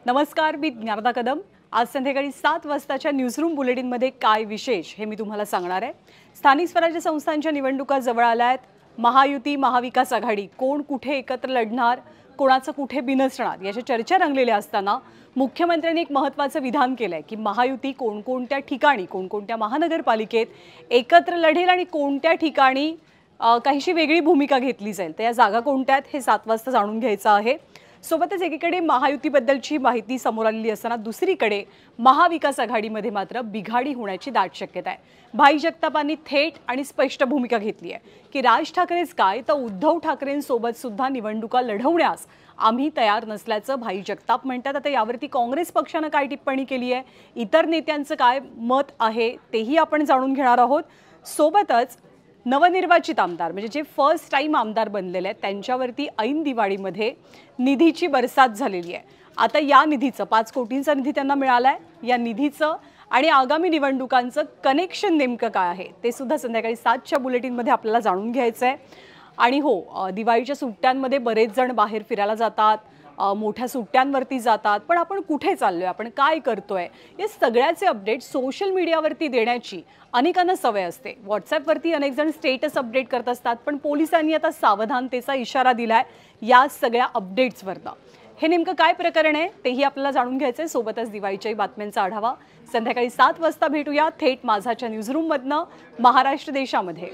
नमस्कार, मी ज्ञानदा कदम। आज संध्याकाळी 7 वाजताच्या न्यूजरूम बुलेटिनमध्ये काय विशेष हे मी तुम्हाला सांगणार आहे। स्थानिक स्वराज्य संस्थांच्या निवडणुका जवळ आल्या आहेत। महायुती महाविकास आघाडी कोण कुठे एकत्र लढणार, कोणाचं कुठे बिनसणार याची चर्चा रंगलेल्या असताना मुख्यमंत्र्यांनी एक महत्त्वाचं विधान केलंय की महायुती कोणकोणत्या ठिकाणी कोणकोणत्या महानगरपालिकेत एकत्र लढेल आणि कोणत्या ठिकाणी काहीशी वेगळी भूमिका घेतली जाईल। तर या जागा कोणत्या आहेत हे 7 वाजता जाणून घ्यायचं आहे। सोबतच एकीकडे महायुतीबद्दलची माहिती समोर आलेली असताना दुसरीकडे महाविकास आघाडीमध्ये मात्र बिघाडी होण्याची दाट शक्यता आहे। भाई जगतापांनी थेट आणि स्पष्ट भूमिका घेतली आहे की राज ठाकरेच काय तर उद्धव ठाकरेंसोबत सुद्धा निवडणुका लढवण्यास आम्ही तयार नसल्याचं भाई जगताप म्हणतात। आता यावरती काँग्रेस पक्षाने काय टिप्पणी केली आहे, इतर नेत्यांचं काय मत आहे तेही आपण जाणून घेणार आहोत। सोबतच नवनिर्वाचित आमदार म्हणजे जे फर्स्ट टाइम आमदार बनलेले आहेत त्यांच्यावरती ऐन दिवाळीमध्ये निधीची बरसात झालेली आहे। आता या निधीचं 5 कोटींचा निधी त्यांना मिळालाय। या निधीचं आणि आगामी निवडणुकांचं कनेक्शन नेमकं काय आहे ते सुद्धा संध्याकाळी 7च्या बुलेटिनमध्ये आपल्याला जाणून घ्यायचं आहे। आणि हो, दिवाळीच्या सुट्ट्यांमध्ये बरेच जण बाहेर फिरायला जातात, मोठ्या सुट्ट्यांवरती जातात, पण आपण कुठे चाललोय, आपण काय करतोय या सगळ्याचे अपडेट सोशल मीडियावरती देण्याची अनेकांना सवय असते। व्हॉट्सॲपवरती अनेक जण स्टेटस अपडेट करत असतात, पण पोलिसांनी आता सावधानतेचा इशारा दिलाय या सगळ्या अपडेट्सवरनं। हे नेमकं काय प्रकरण आहे तेही आपल्याला जाणून घ्यायचंय। सोबतच दिवाळीच्या बातम्यांचा आढावा संध्याकाळी 7 वाजता भेटूया थेट माझाच्या न्यूजरूममधनं महाराष्ट्र देशामध्ये।